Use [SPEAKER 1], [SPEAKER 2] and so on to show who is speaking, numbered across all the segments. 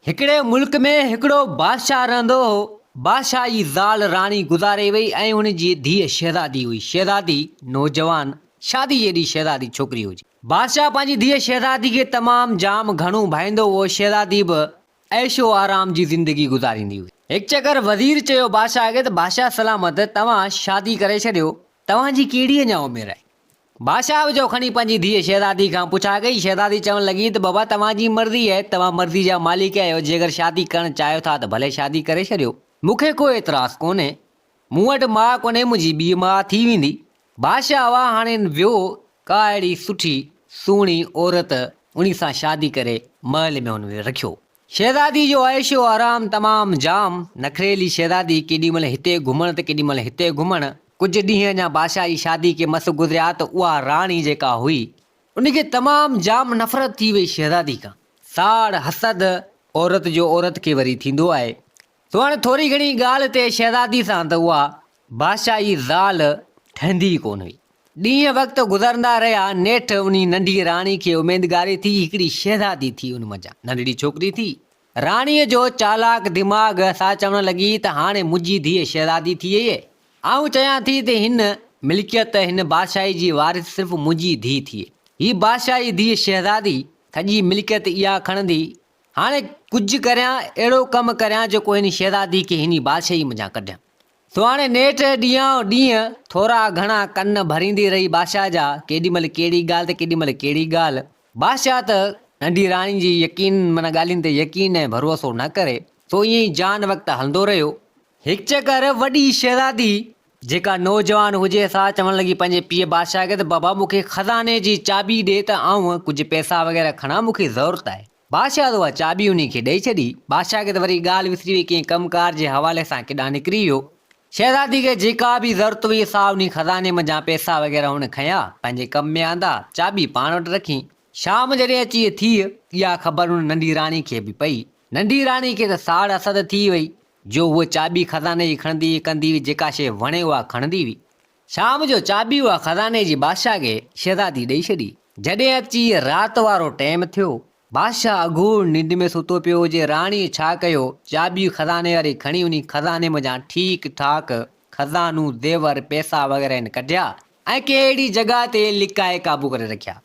[SPEAKER 1] हिकिड़े मुल्क में हिकिड़ो बादशाह रहंदो हो। बादशाह जी ज़ाल राणी गुज़ारे वई ऐं हुन जी धीअ शहज़ादी हुई। शहज़ादी नौजवान शादी जेॾी शहज़ादी छोकिरी हुई। बादशाह पंहिंजी धीअ शहज़ादी खे तमामु जाम घणो भाईंदो हो। शहज़ादी बि ऐशो आराम जी ज़िंदगी गुज़ारींदी हुई। हिकु चकर वज़ीर चयो बादशाह खे त बादशाह सलामत, तव्हां शादी करे छॾियो, तव्हांजी कहिड़ी अञा उमिरि आहे? बादशाह बि जो खणी पंहिंजी धीअ शहज़ादी खां पुछा कई। शहज़ादी चवणु लॻी त बाबा तव्हांजी मर्ज़ी आहे, तव्हां मर्ज़ी जा मालिक आहियो, जेकर शादी करणु चाहियो था त भले शादी करे छॾियो, मूंखे कोई एतिराज़ु कोन्हे। मूं वटि माउ कोन्हे, मुंहिंजी ॿी माउ थी वेंदी। बादशाह वाह हाणे वियो का अहिड़ी सुठी सुहिणी औरत उन सां शादी करे महल में हुन रखियो। शहज़ादी जो ऐशो आराम तमामु जाम। नखरेली शहज़ादी केॾी महिल हिते घुमण त केॾी महिल हिते घुमण। कुझु ॾींहं अञा बादशाह जी शादी खे मस गुज़रिया त उहा राणी जेका हुई उनखे तमामु जाम नफ़रत थी वई शहज़ादी खां। साड़ हसद औरत जो औरत खे वरी थींदो आहे। सो हाणे थोरी घणी ॻाल्हि ते शहज़ादी सां त उहा बादशाह जी ज़ाल ठहंदी कोन हुई। ॾींहं वक़्तु गुज़रंदा रहिया। नेठि उन नंढी राणी खे उमेदगारी थी हिकिड़ी शहज़ादी थी। उन मज़ा नंढड़ी छोकिरी थी। राणीअ जो चालाक दिमाग़ सां चवणु लॻी त हाणे मुंहिंजी धीअ शहज़ादी थी वई आहे, आऊं चाहियां थी त हिन मिल्कियत हिन बादशाही जी वारिस सिर्फ़ु मुंहिंजी धीउ थिए। हीअ बादशाह जी धीअ शहज़ादी सॼी मिल्कियत इहा खणंदी। हाणे कुझु करियां, अहिड़ो कमु करियां जेको हिन शहज़ादी खे हिन बादशाही मञा कढियां। सो हाणे नेठि ॾींहं थोरा घणा कन भरींदी रही बादशाह जा। केॾी महिल कहिड़ी ॻाल्हि त केॾी महिल कहिड़ी ॻाल्हि। बादशाह त नंढी राणी जी यकीन माना ॻाल्हियुनि ते यकीन ऐं भरोसो न करे। सो ईअं ई जान वक़्तु हलंदो रहियो। हिकु चकर वॾी शहज़ादी जेका नौजवान हुजे सा चवणु लॻी पंहिंजे पीउ बादशाह खे त बाबा मूंखे खज़ाने जी चाबी ॾे त आऊं कुझु पैसा वग़ैरह खणा, मूंखे ज़रूरत आहे। बादशाह त उहा चाबी उन खे ॾेई छॾी। बादशाह खे त वरी ॻाल्हि विसरी वई, कंहिं कमकार जे हवाले सां केॾांहुं निकिरी वियो। शहज़ादी खे जेका बि ज़रूरत हुई सा उन खज़ाने मञा पैसा वग़ैरह हुन खयां, पंहिंजे कम में आंदा, चाबी पाण वटि रखी। शाम जॾहिं अची थी इहा ख़बर हुन नंढी राणी खे बि पई। नंढी राणी खे त साड़ असद थी वई जो उहा चाबी खज़ाने जी खणंदी कंदी हुई, जेका शइ वणे उहा खणंदी हुई। शाम जो चाबी उहा खज़ाने जी बादशाह खे शहज़ादी ॾेई छॾी। जॾहिं अची राति वारो टाइम थियो, बादशाह अघूर निंड में सुतो पियो हुजे। राणी छा कयो, चाबी खज़ाने वारी खणी उन खज़ाने मञा ठीकु ठाक खज़ानू ज़ेवर पैसा वग़ैरह आहिनि कढिया ऐं कहिड़ी जॻह ते लिकाए क़ाबू करे रखिया।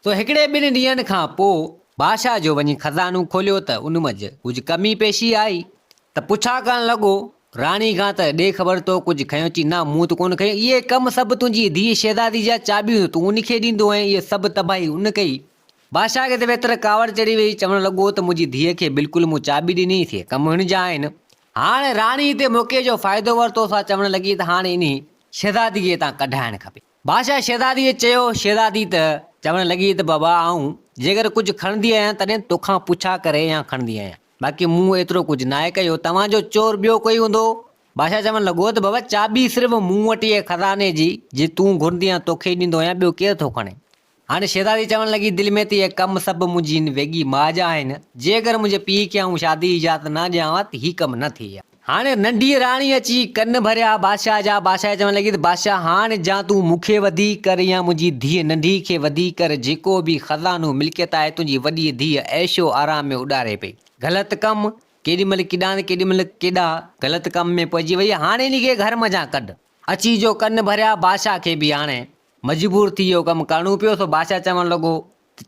[SPEAKER 1] तो हिकिड़े ॿिनि ॾींहंनि खां पोइ बादशाह जो वञी खज़ानो खोलियो त उन मंझि कुझु कमी पेशी आई। त पुछा करणु लॻो राणी खां त ॾे ख़बर तो कुझु खयो? चई न मूं त कोन खयो, इहे कमु सभु तुंहिंजी धीअ शहज़ादी जा चाबियूं तूं उनखे ॾींदो ऐं इहे सभु तबाही उन कई। बादशाह खे त वेतर कावड़ चढ़ी वई। चवणु लॻो त मुंहिंजी धीअ खे बिल्कुलु मूं चाबी ॾिनी थी, कमु हिन जा आहिनि। हाणे राणी हिते मौक़े जो फ़ाइदो वरितो। सा चवणु लॻी त हाणे इन शहज़ादी खे तव्हां कढाइणु खपे। बादशाह शहज़ादीअ चयो। शहज़ादी त चवणु लॻी त बाबा आऊं जेकर कुझु खणंदी आहियां तॾहिं तोखां पुछा करे या खणंदी आहियां, बाक़ी मूं एतिरो कुझु न आहे कयो। तव्हांजो चोर ॿियो कोई हूंदो? बादशाह चवणु लॻो त बाबा चाबी सिर्फ़ु मूं वटि आहे खज़ाने जी, जे तूं घुरंदी आहियां तोखे ॾींदो आहियां, ॿियो केरु थो खणे? हाणे शहज़ादी चवणु लॻी दिलि में त इहे कमु सभु मुंहिंजी वेगी माउ जा आहिनि, जेकर मुंहिंजे पीउ खे आऊं शादी इजाज़त न ॾियां त हीउ कमु न थिए। हाणे नंढी राणी अची कन भरिया बादशाह जा। बादशाह चवणु लॻी त बादशाह हाणे जा तूं मूंखे वधीक कर या मुंहिंजी धीअ नंढी खे वधीक कर, जेको बि खज़ानो मिल्कियत आहे तुंहिंजी वॾी धीअ ऐशो आराम में उॾारे पई। ग़लति कमु केॾी महिल केॾां केॾी महिल केॾा ग़लति कम में पइजी वई। हाणे इन खे घर मञा कढ। अची जो कन भरिया। बादशाह खे बि हाणे मजबूर थी इहो कमु करिणो पियो। सो बादशाह चवणु लॻो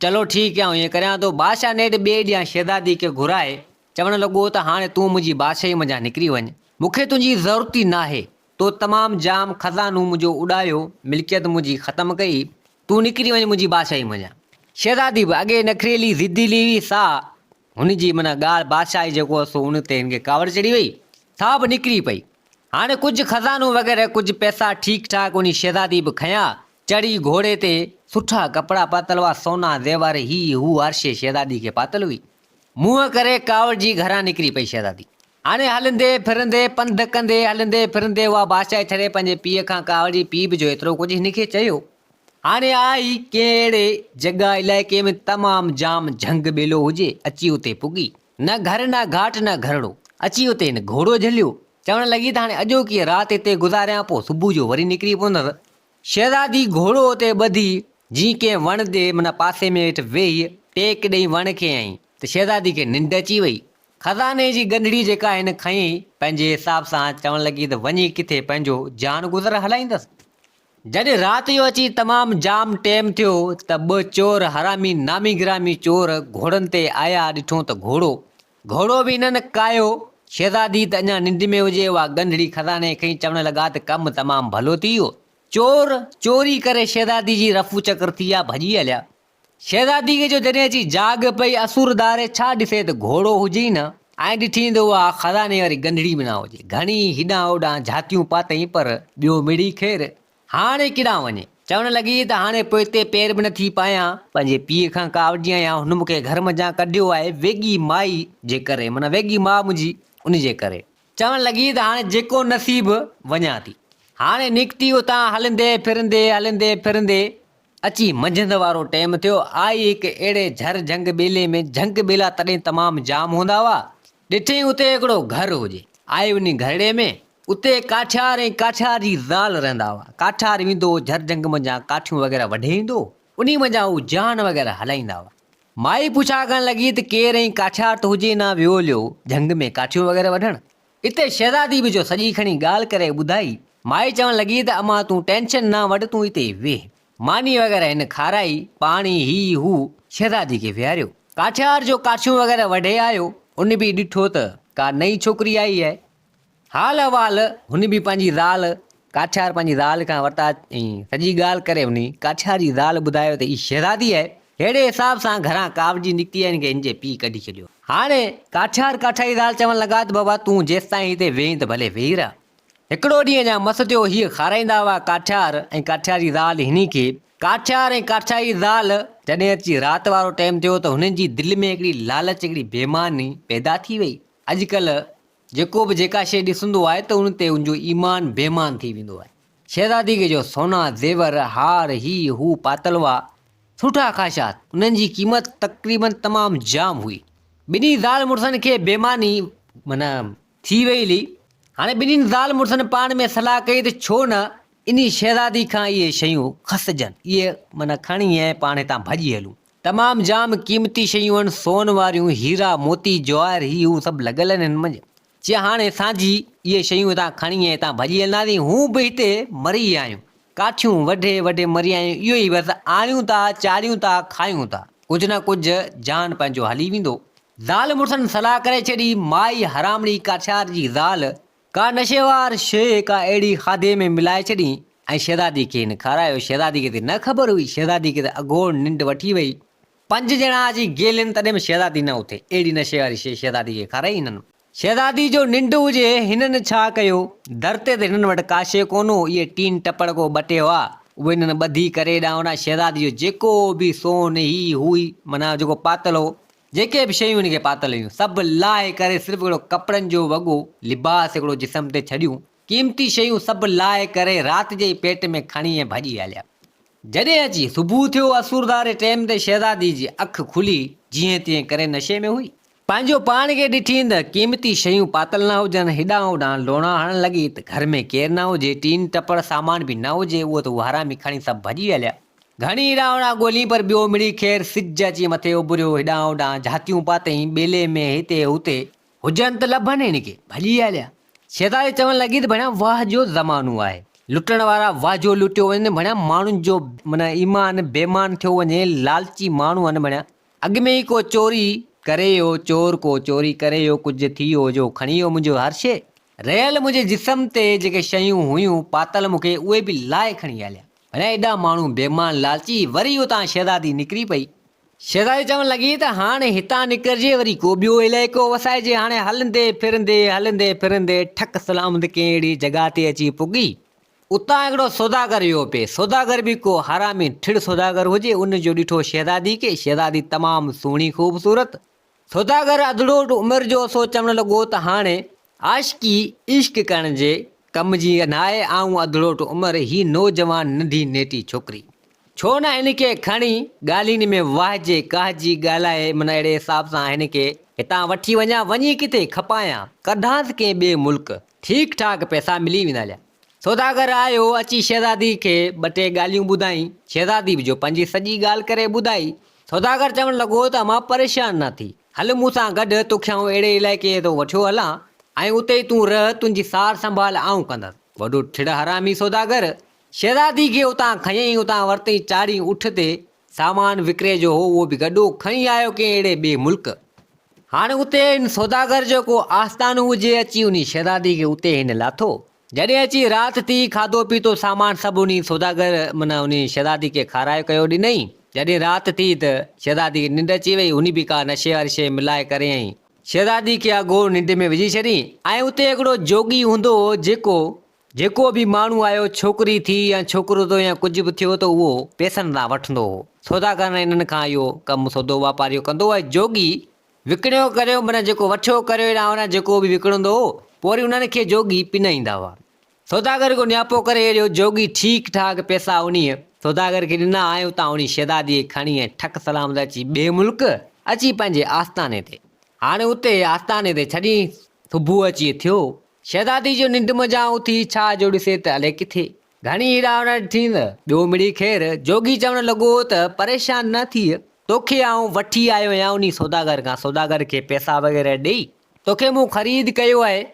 [SPEAKER 1] चलो ठीकु आहे ईअं करियां थो। बादशाह नेठि ॿिए ॾींहुं शहज़ादी खे घुराए चवणु लॻो त हाणे तूं मुंहिंजी बादशाही मञा निकिरी वञ, मूंखे तुंहिंजी ज़रूरत ई नाहे। तो तमामु जाम खज़ानो मुंहिंजो उॾायो, मिल्कियत मुंहिंजी ख़तमु कई, तूं निकिरी वञ मुंहिंजी बादशाही मञा। शहज़ादी बि अॻे नखरेली ज़िद्दीली हुई सा हुनजी माना ॻाल्हि बादशाही जेको सो हुन ते हिनखे कावड़ चढ़ी वई, सा बि निकिरी पई। हाणे कुझु खज़ानो वग़ैरह कुझु पैसा ठीकु ठाक उन शहज़ादी बि खयां। चढ़ी घोड़े ते, सुठा कपिड़ा पातल हुआ, सोना ज़ेवर ही हू अर्शे शहज़ादी खे पातल हुई। मुंहं करे कावड़ जी घरां निकिरी पई शहज़ादी। हाणे हलंदे फिरंदे पंधु कंदे हलंदे फिरंदे उहा बादशाह छॾे पंहिंजे पीउ खां कावड़ जी। पीउ बि जो एतिरो कुझु हिनखे चयो। हाणे आई कहिड़े जॻह इलाइक़े में तमामु जाम झंग ॿेलो हुजे, अची उते पुगी। न घर न घाट न घरड़ो, अची उते हिन घोड़ो झलियो। चवणु लॻी त हाणे अॼो कीअं राति हिते गुज़ारियां, पोइ सुबुह जो वरी निकिरी पवंदसि। शहज़ादी घोड़ो उते ॿधी जीअं कंहिं वण ते माना पासे में हेठि वेही टेक ॾेई वण खे आई त शहज़ादी खे निंड अची वई। खज़ाने जी गंढड़ी जेका हिन खईं पंहिंजे हिसाब सां चवणु लॻी त वञी किथे पंहिंजो जान गुज़र हलाईंदसि। जॾहिं राति जो अची तमामु जाम टाइम थियो त ॿ चोर हरामी नामी गिरामी चोर घोड़नि ते आया। ॾिठो त घोड़ो बि हिननि कायो। शहज़ादी त अञा निंड में हुजे, उहा गंढड़ी खज़ाने खईं। चवणु लॻा त कमु तमामु भलो थी वियो। चोर चोरी करे शहज़ादी जी रफ़ू चकर थी विया, भॼी हलिया। शहज़ादी खे जो जॾहिं अची जाग पई, असुरदारे छा ॾिसे त घोड़ो हुजे ई न, ऐं ॾिठी त उहा खज़ाने वारी गंढड़ी बि न हुजे। घणी हिॾां होॾां झातियूं पातई पर ॿियो मिड़ी ख़ैरु। हाणे किॾां वञे? चवणु लॻी त हाणे पोइ हिते पैर बि नथी पायां, पंहिंजे पीउ खां कावड़ी आहियां। हुन मूंखे घर मंझां कढियो आहे वेगी माई जे करे, माना वेगी माउ मुंहिंजी, उन जे करे। चवणु लॻी त हाणे जेको नसीब वञा थी। हाणे निकिती उतां हलंदे फिरंदे अची मंझंदि वारो टाइम थियो। आई हिकु अहिड़े झर झंग ॿेले में। झंग ॿेला तॾहिं तमामु जाम हूंदा हुआ। ॾिठई उते हिकिड़ो घर हुजे। आई उन घरड़े में, उते काठियार ऐं काठियार जी ज़ाल रहंदा हुआ। काठियार वेंदो झर झंग मंझां काठियूं वग़ैरह वढे ईंदो, उन मंझां हू जान वग़ैरह हलाईंदा हुआ। माई पुछा करणु लॻी त केरु? ऐं काठियार त हुजे न वियो लियो झंग में काठियूं वग़ैरह वढणु। हिते शहज़ादी बि जो सॼी खणी ॻाल्हि करे ॿुधाई। माई चवणु लॻी त अम्मा तूं टेंशन न वठि, तूं हिते वेह। मानी वग़ैरह हिन खाराई, पाणी ही हू शहज़ादी खे विहारियो। काठियार जो काठियूं वग़ैरह वढे आयो। उन बि ॾिठो त का नई छोकिरी आई आहे। हाल अहिवाल हुन बि पंहिंजी ज़ाल, काठियार पंहिंजी ज़ाल खां वरिता ऐं सॼी ॻाल्हि करे उन काठियार जी ज़ाल ॿुधायो त हीअ शहज़ादी आहे। अहिड़े हिसाब सां घरां कावड़ी निकिती आहे, हिन जे पीउ कढी छॾियो। हाणे काठियार जी ज़ाल चवणु लॻा त बाबा तूं जेसि ताईं हिते वेही त भले वेही रह। हिकिड़ो ॾींहुं अञा मस थियो, हीअ खाराईंदा हुआ काठियार ऐं काठियार जी ज़ाल हिन खे। काठियार ऐं काठियार जी ज़ाल जॾहिं अची राति वारो टाइम थियो त हुननि जी दिलि में हिकिड़ी लालच, हिकिड़ी बेईमानी पैदा थी वई। अॼुकल्ह जेको बि जेका शइ ॾिसंदो आहे त उन ते उनजो ईमान बेईमान थी वेंदो आहे। शहज़ादी खे जो सोना ज़ेवर हार ही हू पातल हुआ, सुठा ख़ाशा, उन्हनि जी क़ीमत तक़रीबन तमामु जाम हुई। ॿिन्ही ज़ाल मुड़ुसनि खे बेईमानी माना थी वई हुई। हाणे ॿिन्हिनि ज़ाल मुड़ुसनि पाण में सलाह कई त छो न इन शहज़ादी खां इहे शयूं खसिजनि, इहे माना खणी ऐं पाण हितां भॼी हलूं। तमामु जाम क़ीमती शयूं आहिनि, सोन वारियूं, हीरा मोती जवाहर ही हू सभु लॻल आहिनि हिन मंझि। चई हाणे असांजी इहे शयूं हितां खणी ऐं हितां भॼी हलंदासीं। हू बि हिते मरी विया आहियूं, काठियूं वढे मरी आहियूं। इहो ई बसि आणियूं था, चाढ़ियूं था, खायूं था, कुझु न कुझु जान पंहिंजो हली वेंदो। ज़ाल मुड़ुसनि सलाह करे छॾी। माई हरामड़ी काठियार जी ज़ाल का नशेवार शइ का अहिड़ी खाधे में मिलाए छॾी ऐं शहज़ादी खे हिन खारायो। शहज़ादी खे त न ख़बर हुई, शहज़ादी खे त अघोड़ निंड वठी वई। 5 ॼणा अची गेलनि तॾहिं बि शहज़ादी न उथे, अहिड़ी नशे वारी शइ शहज़ादी खे खाराई हिननि। शहज़ादी जो निंड हुजे, हिननि छा कयो, दर ते त हिननि वटि का शइ कोन हो, इहे टीन टपड़ को ॿ टे हुआ, उहे हिननि ॿधी करे हेॾां होॾां शहज़ादी जो जेको बि सोन ही हुई माना जेको पातल हो, जेके बि शयूं हिनखे पातल हुयूं सभु लाहे करे, सिर्फ़ु हिकिड़ो कपिड़नि जो वॻो लिबास हिकिड़ो जिस्म ते छॾियूं, क़ीमती शयूं सभु लाहे करे राति जे पेट में खणी ऐं भॼी हलिया। जॾहिं अची सुबुह थियो असुरदारे टाइम ते शहज़ादी जी अखि खुली, जीअं तीअं करे नशे में हुई। पंहिंजो पाण खे ॾिठी त क़ीमती शयूं पातल न हुजनि, हेॾां होॾां लोणा हणणु लॻी त घर में केरु न हुजे, टीन टपड़ सामान बि न हुजे, उहो त हरामी खणी सभु भॼी हलिया। घणी हेॾां होॾां ॻोल्ही पर ॿियो मिड़ी ख़ैरु सिज अची मथे उभरियो, हेॾां होॾां झातियूं पातई ॿेले में हिते हुते, हुजनि त लभनि हिनखे, भॼी हलिया। शहज़ादी चवणु लॻी त भणिया वाह जो ज़मानो आहे, लुटण वारा वाजो लुटियो वञे, भणिया माण्हुनि जो माना ईमान बेईमान थियो वञे, लालची माण्हू आहिनि भणिया। अॻु में ई को चोरी करे वियो, चोर को चोरी करे वियो, कुझु थी वियो जो खणी वियो मुंहिंजो हर शइ, रहियल मुंहिंजे जिस्म ते जेके शयूं हुयूं पातल मूंखे, उहे बि लाहे खणी हलिया। भणिया एॾा माण्हू बेईमान लालची। वरी उतां शहज़ादी निकिरी पई। शहज़ादी चवणु लॻी त हाणे हितां निकिरजे, वरी को ॿियो इलाइक़ो वसाइजे। हाणे हलंदे फिरंदे ठक सलामत कंहिं अहिड़ी जॻह ते अची पुगी, उतां हिकिड़ो सौदागर वियो पिए। सौदागर बि को हरामी ठिड़ सौदागर हुजे, उनजो ॾिठो शहज़ादी खे। शहज़ादी तमामु सुहिणी ख़ूबसूरत। सौदागर अधड़ोट उमिरि जो सो चवणु लॻो त हाणे आशिकी इश्क करण जे कम जी न आहे, ऐं अधड़ोट उमिरि ही नौजवान नंढी नेटी छोकिरी, छो न हिनखे खणी ॻाल्हियुनि में वाहिजे कहजी ॻाल्हाए, माना अहिड़े हिसाब सां हिनखे हितां वठी वञा, वञी किथे खपायां, कढांसि कंहिं ॿिए मुल्क, ठीकु ठाक पैसा मिली वेंदा हलिया। सौदागर आयो, अची शहज़ादी खे 2 टे ॻाल्हियूं ॿुधाई। शहज़ादी बि जो पंहिंजी सॼी ॻाल्हि करे ॿुधाई। सौदागर चवणु लॻो त मां परेशान न थी, हल मूंसां गॾु तोखे आउं अहिड़े इलाइक़े तो वठियो हलां ऐं उते ई तूं रह, तुंहिंजी सार संभाल आउं कंदसि। वॾो ठिड़ हरामी सौदागर शहज़ादी खे उतां खयईं, उतां वरितईं चाढ़ी उठ ते। सामान विकिरे जो हो उहो बि गॾो खणी आयो कंहिं अहिड़े ॿिए मुल्क। हाणे उते हिन सौदागर जो को आस्थानु हुजे, अची उन शहज़ादी खे उते हिन लाथो। जॾहिं अची राति थी, खाधो पीतो सामान सभु उन सौदागर माना उन शहज़ादी खे खाराए कयो ॾिनई। जॾहिं राति थी त शहज़ादी खे निंड अची वई, उन बि का नशे वारी शइ मिलाए करे ऐं शहज़ादी खे अॻो निंड में विझी छॾी। ऐं उते हिकिड़ो जोगी हूंदो हो जेको बि माण्हू आयो, छोकिरी थी या छोकिरो थियो या कुझु बि थियो त उहो पैसनि सां वठंदो हो। सौदागर इन्हनि खां इहो कमु सौदो वापारियो कंदो आहे। जोगी विकिणियो करियो माना जेको वठियो करियो अहिड़ा जेको बि विकिणंदो हो, पोइ वरी उन्हनि खे जोगी पिनाईंदा हुआ। सौदागर को न्यापो करे अहिड़ो जोगी ठीक ठाक पैसा उन सौदागर खे ॾिना ऐं उतां उन शहज़ादी खणी ऐं ठक सलामत अची ॿिए मुल्क अची पंहिंजे आस्थाने ते। हाणे उते आस्थाने ते छॾी सुबुह अची थियो। शहज़ादी जो निंड मज़ा उथी, छा जो ॾिसे त अलाए किथे घणी हेॾा होॾा ॾिठी त ॿियो मिड़ी ख़ैर। जोगी चवणु लॻो त परेशान न थी, तोखे आउं वठी आयो आहियां उन सौदागर खां। सौदागर खे पैसा वग़ैरह ॾेई तोखे मूं ख़रीद कयो आहे।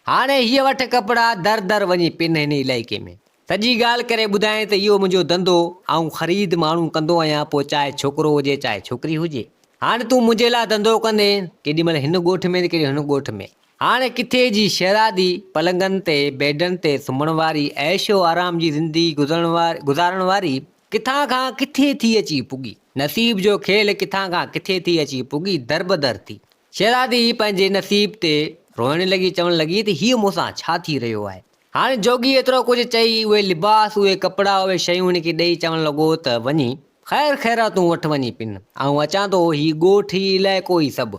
[SPEAKER 1] हाणे हीअ वठ कपिड़ा, दर दर वञी पिन हिन इलाइक़े में। सॼी ॻाल्हि करे ॿुधाए त इहो मुंहिंजो धंधो, आउं ख़रीद माण्हू कंदो आहियां, पोइ चाहे छोकिरो हुजे चाहे छोकिरी हुजे। हाणे तूं मुंहिंजे लाइ धंधो कंदे, केॾीमहिल हिन ॻोठ में त केॾी हिन ॻोठ में। हाणे किथे जी शहज़ादी पलंगनि ते बेडनि ते सुम्हण वारी, ऐशो आराम जी ज़िंदगी गुज़ारण वारी किथां खां किथे थी अची पुगी। नसीब जो खेल किथां खां किथे थी अची पुगी, दर थी। शहज़ादी पंहिंजे नसीब ते रोइण लॻी, चवणु लॻी त हीअ मूंसां छा थी रहियो आहे। हाणे जोगी एतिरो कुझु चई, उहे लिबास, उहे कपिड़ा, उहे शयूं हुनखे ॾेई चवणु लॻो त वञी ख़ैर तूं वठि वञी पिन, ऐं अचां थो हीउ ॻोठ ई इलाइक़ो ई सभु।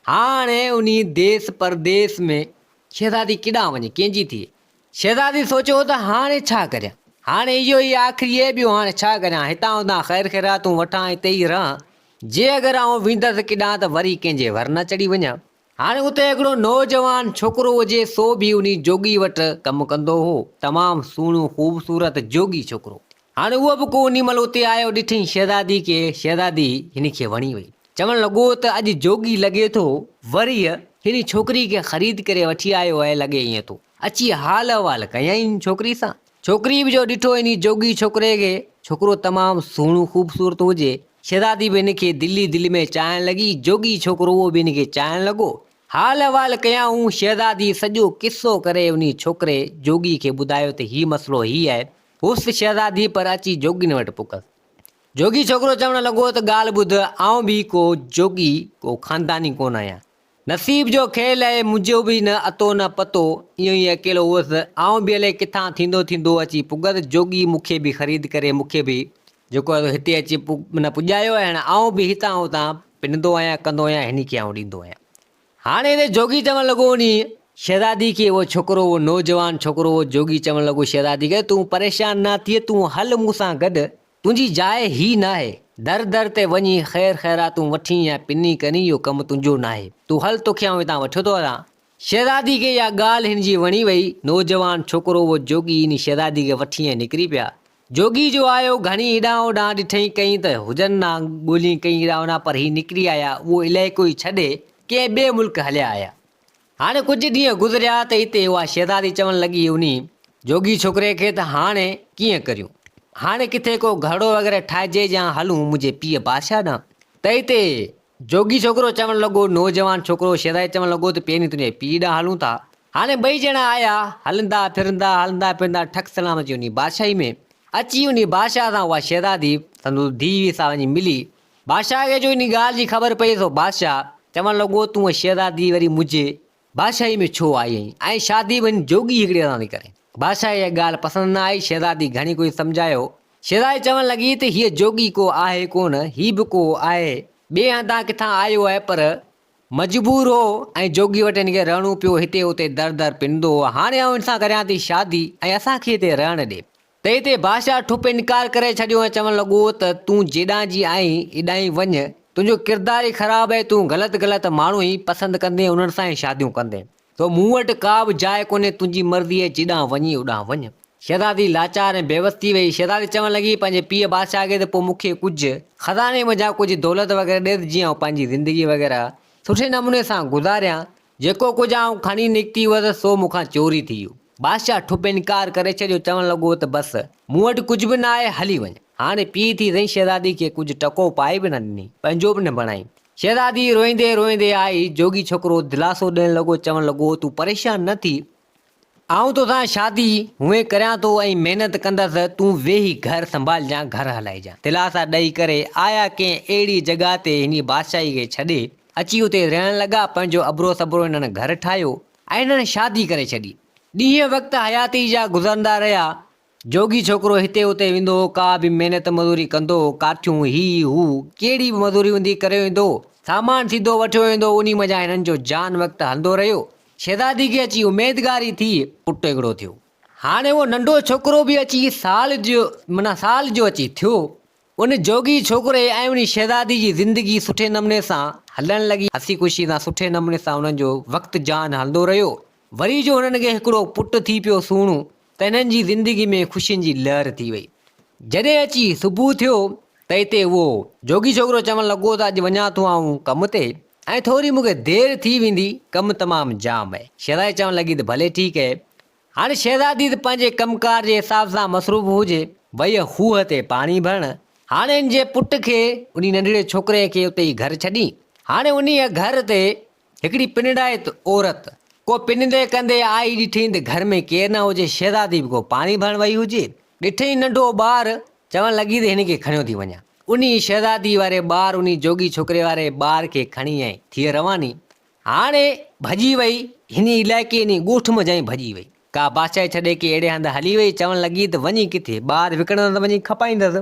[SPEAKER 1] हाणे उन देश परदेस में शहज़ादी केॾांहुं वञे, कंहिंजी थिए। शहज़ादी सोचियो त हाणे छा करियां, हाणे इहो ई आख़िरी आहे, ॿियो हाणे छा करियां। हितां हुतां ख़ैर तूं वठां, हिते ई रहां। जे अगरि आउं वेंदसि केॾांहुं त वरी कंहिंजे वर न चढ़ी वञा। हाणे उते हिकिड़ो नौजवान छोकिरो हुजे, सो बि उन जोगी वटि कमु कंदो हो। तमामु सुहिणो ख़ूबसूरत जोगी छोकिरो। हाणे उहो बि को उन महिल उते आयो, ॾिठईं शहज़ादी खे। शहज़ादी हिन खे वणी वई, चवणु लॻो त अॼु जोगी लॻे थो वरी हिन छोकिरी खे ख़रीद करे वठी आयो आहे, लॻे ईअं थो। अची हाल अहिवाल कयईं छोकिरी सां। छोकिरी बि जो ॾिठो इन जोगी छोकिरे खे, छोकिरो तमामु सुहिणो ख़ूबसूरत हुजे। शहज़ादी बि हिन खे दिलि में चाहिण लॻी, जोगी छोकिरो उहो बि हिन खे चाहिण लॻो। हाल अहिवाल कयाऊं, शहज़ादी सॼो किस्सो करे उन छोकिरे जोगी खे ॿुधायो त हीउ मसइलो हीउ आहे। उस शहज़ादी पर अची जोगी वटि पुकसि। जोगी छोकिरो चवणु लॻो त ॻाल्हि ॿुध, आउं बि को जोगी, को ख़ानदानी कोन आहियां। नसीब जो खेल आहे, मुंहिंजो बि न अतो न पतो, ईअं ई अकेलो हुअसि। आउं बि अलाए किथां थींदो अची पुगसि। जोगी मूंखे बि ख़रीद करे, मूंखे बि जेको आहे हिते अची माना पुॼायो आहे। हाणे आउं बि हितां हुतां पिनंदो आहियां, कंदो आहियां, हिन खे आउं ॾींदो आहियां। हाणे हिन जोगी चवणु लॻो उन शहज़ादी खे, उहो छोकिरो, उहो नौजवान छोकिरो, उहो जोगी चवणु लॻो शहज़ादी खे, तूं परेशान न थिए, तूं हल मूंसां गॾु, तुंहिंजी जाइ ही न आहे। दर ते वञी ख़ैरातूं वठी या पिनी कनी, इहो कमु तुंहिंजो न आहे। तूं हल, तोखे आउं हितां वठो थो हलां। शहज़ादी खे इहा ॻाल्हि हिन जी वणी वई। नौजवान छोकिरो, उहो जोगी, इन शहज़ादी खे वठी ऐं निकिरी पिया। जोगी जो आयो, घणी हेॾां होॾां ॾिठई कई त हुजनि ना, ॻोल्ही कई हेॾां होॾां, पर ही निकिरी आया। उहो इलाइक़ो ई छॾे कंहिं ॿिए मुल्क हलिया आया। हाणे कुझु ॾींहं गुज़रिया त हिते उहा शहज़ादी चवणु लॻी उन जोगी छोकिरे खे त हाणे कीअं करियूं। हाणे किथे को घड़ो वग़ैरह ठाहिजे या हलूं मुंहिंजे पीउ बादशाह ॾांहुं। त हिते जोगी छोकिरो चवणु लॻो, नौजवान छोकिरो शहज़ादी चवणु लॻो त पहिरीं तुंहिंजे पीउ ॾांहुं हलूं था। हाणे ॿई ॼणा आया, हलंदा फिरंदा ठक सलामत उन बादशाही में अची। उन बादशाह सां उहा शहज़ादी संदूर धीअ सां वञी मिली। बादशाह खे जो इन ॻाल्हि जी ख़बर पई, सो बादशाह चवणु लॻो, तूं शहज़ादी वरी मुंहिंजे बादशाही में छो आई आहीं, ऐं शादी वञी जोगी हिकिड़े सां थी करे। बादशाह इहा ॻाल्हि पसंदि न आई। शहज़ादी घणी कोई सम्झायो। शहज़ादी चवणु लॻी त हीअ जोगी को आहे कोन, ही बि को आहे, ॿिए हंधा किथां आयो आहे, पर मजबूर हो ऐं जोगी वटि हिनखे रहणो पियो। हिते हुते दर पिनंदो हो। हाणे आउं हिन सां करियां थी शादी, ऐं असांखे हिते रहण ॾे। त हिते बादशाह ठुप इनकार करे छॾियो ऐं चवणु लॻो त तूं जेॾां जी आहीं हेॾां ई वञ, तुंहिंजो किरदारु ई ख़राबु आहे। तूं ग़लति माण्हू ई पसंदि कंदे, उन्हनि सां ई शादियूं कंदे। तो मूं वटि का बि जाइ कोन्हे, तुंहिंजी मर्ज़ी आहे, जेॾां वञी होॾां वञ। शहज़ादी लाचार ऐं बेवस थी वई। शहज़ादी चवणु लॻी पंहिंजे पीउ बादशाह खे त पोइ मूंखे कुझु खज़ाने में जा कुझु दौलत वग़ैरह ॾे, जीअं पंहिंजी ज़िंदगी वग़ैरह सुठे नमूने सां गुज़ारियां। जेको कुझु आउं खणी निकिती हुअसि सो मूंखां चोरी थी वियो। बादशाह ठुप इनकार करे छॾियो, चवणु लॻो त बसि मूं वटि कुझु बि न आहे, हली वञ। हाणे पीउ थी रही शहज़ादी खे कुझु टको पाए बि न ॾिनई, पंहिंजो बि न बणाई। शहज़ादी रोईंदे रोईंदे आई। जोगी छोकिरो दिलासो ॾियणु लॻो, चवणु लॻो तूं परेशान न थी, आउं तोसां शादी हुए करियां थो ऐं महिनत कंदसि, तूं वेही घर संभालजांइ, घर हलाइजांइ। दिलासा ॾेई करे आया कंहिं अहिड़ी जॻह ते हिन बादशाही खे छॾे अची उते रहण लॻा। पंहिंजो अबरो सबरो हिननि घर ठाहियो ऐं हिननि शादी करे छॾी। ॾींहं वक़्तु हयाती जा गुज़रंदा रहिया। जोगी छोकिरो हिते उते वेंदो हो, का बि महिनत मज़ूरी कंदो हो, काठियूं ही हू कहिड़ी बि मज़ूरी हूंदी करे वेंदो, सामान सीधो वठियो वेंदो। उन मज़ा हिननि जो जान वक़्तु हलंदो रहियो। शहज़ादी खे अची उमेदगारी थी, पुटु हिकिड़ो थियो। हाणे उहो नंढो छोकिरो बि अची साल जो अची थियो। उन जोगी छोकिरे ऐं उन शहज़ादी जी ज़िंदगी सुठे नमूने सां हलण लॻी। हसी ख़ुशी सां सुठे नमूने सां उन्हनि जो वक़्तु जान हलंदो रहियो। वरी जो हुननि खे हिकिड़ो पुटु थी पियो सुहिणो, त हिननि जी ज़िंदगी में ख़ुशियुनि जी लहर थी वई। जॾहिं अची सुबुह थियो त हिते उहो जोगी छोकिरो चवणु लॻो त अॼु वञा थो आऊं कम ते, ऐं थोरी मूंखे देरि थी वेंदी, कमु तमामु जाम आहे। शहज़ादी चवणु लॻी त भले ठीकु आहे। हाणे शहज़ादी त पंहिंजे कमकार जे हिसाब सां मसरूफ़ हुजे, वई खूह ते पाणी भरणु। हाणे हिन जे पुट खे उन नंढड़े छोकिरे खे उते ई घर छॾी। हाणे उन घर ते हिकिड़ी पिनडाइत औरत को पिनंदे कंदे आई ॾिठी त घर में केरु न हुजे, शहज़ादी बि को पाणी भरणु वई हुजे। ॾिठई नंढो ॿारु, चवणु लॻी त हिन खे खणियो थी वञा। उन शहज़ादी वारे ॿारु उन जोगी छोकिरे वारे ॿार खे खणी ऐं थी रवानी। हाणे भॼी वई हिन इलाइक़े इन ॻोठ मंझां भॼी वई। का बादशाह छॾे के अहिड़े हंधि हली वई। चवणु लॻी त वञी किथे, ॿारु विकिणंदसि वञी खपाईंदसि।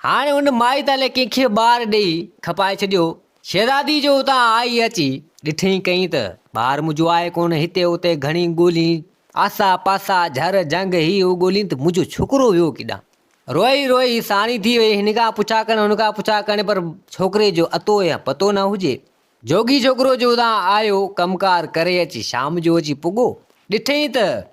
[SPEAKER 1] हाणे उन माई ताले कंहिंखे ॿारु ॾेई खपाए छॾियो। शहज़ादी जो उतां आई अची ॾिठई कई त ॿारु मुंहिंजो आहे कोन। हिते उते घणी ॻोल्ही, आसा पासा झर झंग ही हू ॻोल्ही त मुंहिंजो छोकिरो वियो किॾां। रोई रोई साणी थी वई, हिन खां पुछा कनि हुन खां पुछा कनि, पर छोकिरे जो अतो या पतो न हुजे। जोगी छोकिरो जो उतां आयो, कमकार करे अची शाम जो अची पुॻो। ॾिठई त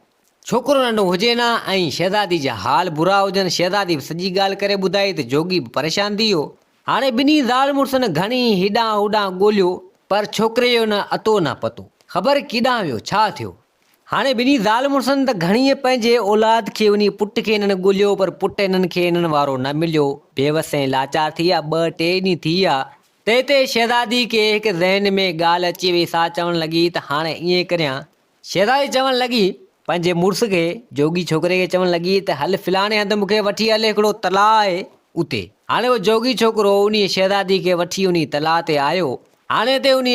[SPEAKER 1] छोकिरो नंढो हुजे न ऐं शहज़ादी जा हाल बुरा हुजनि। शहज़ादी बि सॼी ॻाल्हि करे ॿुधाई त जोगी बि परेशान थी वियो। हाणे ॿिन्ही ज़ाल मुड़ुसनि घणी हेॾां होॾां ॻोल्हियो, पर छोकिरे जो न अतो न पतो, ख़बर केॾां वियो, छा थियो। हाणे ॿिन्ही ज़ाल मुड़ुसनि त घणीअ पंहिंजे औलाद खे उन पुट खे हिननि ॻोल्हियो, पर पुटु हिननि खे हिननि वारो न मिलियो। बेवस ऐं लाचार थी विया। 2-3 ॾींहं थी विया त हिते शहज़ादी खे हिकु ज़हन में ॻाल्हि अची वई। सा चवणु लॻी त हाणे ईअं करियां। शहज़ादी चवणु लॻी पंहिंजे मुड़ुस खे, जोगी छोकिरे खे चवणु लॻी त हल फलाणे हंधि मूंखे वठी हले, हिकिड़ो तलाउ आहे उते। हाणे उहो जोगी छोकिरो उन शहज़ादी खे वठी उन तलाउ ते आयो। हाणे हिते उन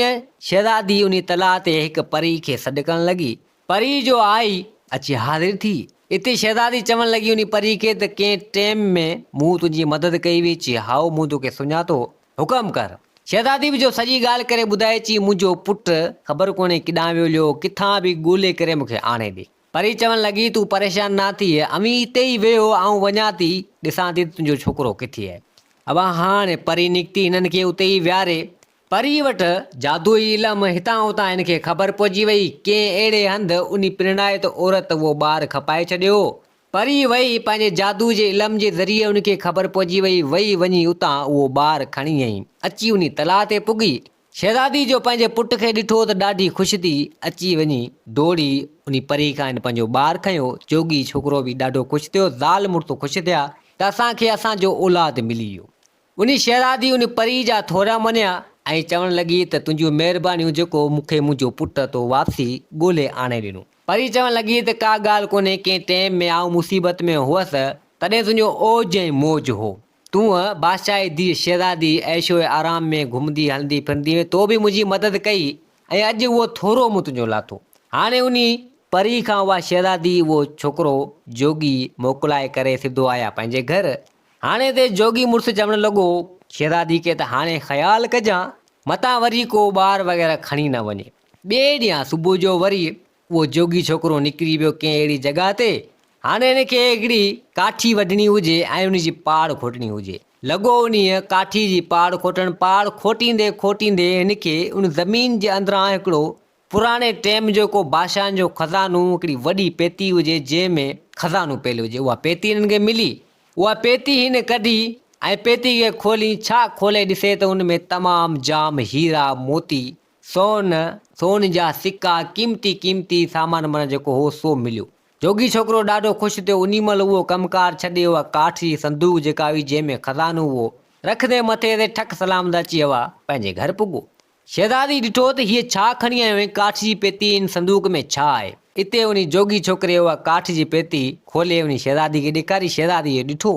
[SPEAKER 1] शहज़ादी उन तलाउ ते हिकु परी खे सॾु करणु लॻी। परी जो आई अची हाज़िर थी। हिते शहज़ादी चवणु लॻी उन परी खे त कंहिं टाइम में मूं तुंहिंजी मदद कई हुई। चई हाओ, मूं तोखे सुञातो, हुकम कर। शहज़ादी बि जो सॼी ॻाल्हि करे ॿुधाए। चई मुंहिंजो पुटु ख़बर कोन्हे किॾां वियो, किथां बि ॻोल्हे करे मूंखे आणे ॾे। परी चवणु लॻी तूं परेशान न थी, अमी हिते ई वेहो, आऊं वञा थी, ॾिसां थी तुंहिंजो छोकिरो किथे आहे। अब हाणे परी निकिती, हिननि खे उते ई विहारे। परी वटि जादूई इल्मु हितां हुतां हिन खे ख़बर पइजी वई। कंहिं अहिड़े हंधि उन पिनडाइत औरत उहो ॿारु खपाए छॾियो। परी वई पंहिंजे जादू जे इल्म जे ज़रिए उनखे ख़बर पइजी वई। वई वञी उतां उहो ॿारु खणी आई, अची उन तलाउ ते पुॻी। शहज़ादी जो पंहिंजे पुट खे ॾिठो त ॾाढी ख़ुशि थी, अची वञी दौड़ी उन परी खां पंहिंजो ॿारु खयो। जोगी छोकिरो बि ॾाढो ख़ुशि थियो, ज़ाल मुड़ुस ख़ुशि थिया त असांखे असांजो औलाद मिली वियो। उन शहज़ादी उन परी जा थोरा मञिया ऐं चवणु लॻी त तुंहिंजियूं महिरबानियूं जेको मूंखे मुंहिंजो पुटु तो वापसी ॻोल्हे आणे ॾिनो। परी चवणु लॻी त का ॻाल्हि कोन्हे, कंहिं टाइम में आऊं मुसीबत में हुअसि तॾहिं तुंहिंजो औज ऐं मौज हो। तूं बादशाह धीअ शहज़ादी ऐशो आराम में घुमंदी हलंदी फिरंदी हुई, तो बि मुंहिंजी मदद कई ऐं अॼु उहो थोरो मूं तुंहिंजो लाथो। हाणे उन परी खां उहा शहज़ादी उहो छोकिरो जोगी मोकिलाए करे सिधो आया पंहिंजे घर। हाणे ते जोगी मुड़ुस चवणु लॻो शहज़ादी खे त हाणे ख़्यालु कजां, मतां वरी को ॿारु वग़ैरह खणी न वञे। ॿिए ॾींहुं सुबुह जो वरी उहो जोगी छोकिरो निकिरी वियो कंहिं अहिड़ी जॻह ते। हाणे हिनखे हिकिड़ी काठी वढणी हुजे ऐं उनजी पाड़ खोटणी हुजे। लॻो उन काठी जी पाड़ खोटणु। पाड़ खोटींदे खोटींदे हिनखे उन ज़मीन जे अंदरां हिकिड़ो पुराणे टाइम जो को बादशाहनि जो खज़ानो, हिकिड़ी वॾी पेती हुजे जंहिंमें खज़ानो पियल हुजे, उहा पेती हिननि खे मिली। उहा पेती हिन कढी ऐं पेती खे खोली। छा खोले ॾिसे त उन में तमामु जाम हीरा मोती सोन जा सिक्का क़ीमती सामान मन जेको हो सो मिलियो। जोगी छोकिरो ॾाढो ख़ुशि थियो। उन महिल उहो कमकार छॾे उहा काठ जी संदूक जेका हुई जंहिंमें खज़ानो हुओ रखंदे मथे ते ठक सलामत अची विया पंहिंजे घर पुॻो। शहज़ादी ॾिठो त हीअ छा खणी आयो आहीं, काठ जी पेती, इन संदूक में छा आहे? इते उन जोगी छोकिरे उहा काठ जी पेती खोले उन शहज़ादी खे ॾेखारी। शहज़ादीअ ॾिठो।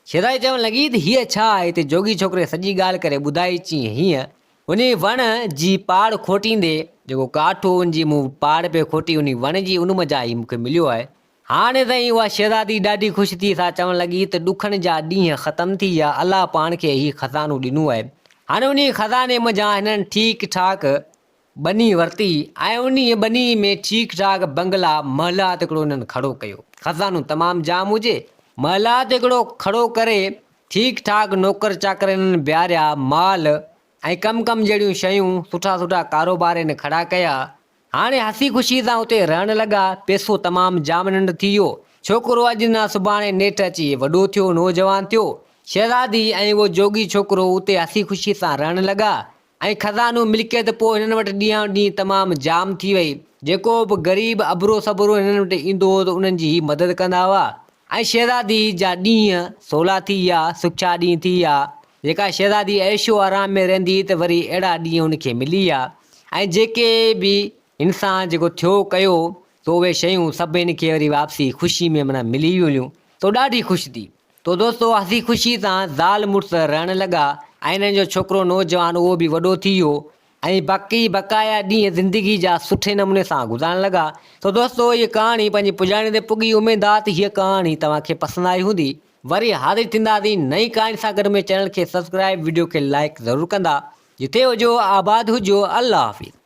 [SPEAKER 1] शहज़ादी चवणु लॻी त हीअ छा आहे? हिते जोगी छोकिरे सॼी ॻाल्हि करे ॿुधाई। चई हीअं उन वण जी पाड़ खोटींदे जेको काठ हो उनजी मूं पाड़ पे खोटी उन वण जी उन मज़ा ई मूंखे मिलियो आहे। हाणे ताईं उहा शहज़ादी ॾाढी ख़ुशि थी। सा चवणु लॻी त ॾुखनि जा ॾींहं ख़तमु थी विया। अलाह पाण खे हीउ खज़ानो ॾिनो आहे। हाणे उन खज़ाने मज़ा हिननि ठीकु ठाक बनी वरिती ऐं उन बनी में ठीकु ठाक बंगला महलात हिकिड़ो हिननि खड़ो कयो। खज़ानो तमामु जाम हुजे, महलात हिकिड़ो खड़ो करे ठीकु ठाक नौकर चाकर हिननि बीहारिया, माल ऐं कम जहिड़ियूं शयूं सुठा कारोबार हिन खड़ा कया। हाणे हसी ख़ुशी सां उते रहणु लॻा। पैसो तमामु जाम हिननि थी वियो। छोकिरो अॼु न सुभाणे नेठि अची वॾो थियो, नौजवान थियो। शहज़ादी ऐं उहो जोगी छोकिरो उते हसी ख़ुशी सां रहणु लॻा ऐं खज़ानो मिल्कियत पोइ हिननि वटि ॾींहों ॾींहुं तमामु जाम थी वई। जेको बि ग़रीब अबरो सबरो हिननि वटि ईंदो हो त उन्हनि जी मदद कंदा हुआ ऐं शहज़ादी जा ॾींहं सवला थी विया, सुठा ॾींहं थी विया। जेका शहज़ादी ऐशो आराम में रहंदी त वरी अहिड़ा ॾींहं उनखे मिली विया ऐं जेके बि इंसान जेको थियो कयो तो उहे शयूं सभु हिनखे वरी वापसी ख़ुशी में माना मिली वियूं। तो ॾाढी ख़ुशि थी। तो दोस्तो हसी ख़ुशी सां ज़ाल मुड़ुस रहणु लॻा ऐं हिननि जो छोकिरो नौजवान उहो बि वॾो थी वियो ऐं बाक़ी बक़ाया ॾींहं ज़िंदगी जा सुठे नमूने सां गुज़ारणु लॻा। तो दोस्तो हीअ कहाणी पंहिंजी पुॼाणी ते पुॻी। उमेद आहे त हीअ कहाणी तव्हांखे पसंदि आई हूंदी। वरी हाज़िर थींदासीं नई कहाणी सां गॾु में। चैनल खे सब्सक्राइब, वीडियो खे लाइक ज़रूरु कंदा। जिथे हुजो आबाद हुजो। अल्लाह हाफ़िज़।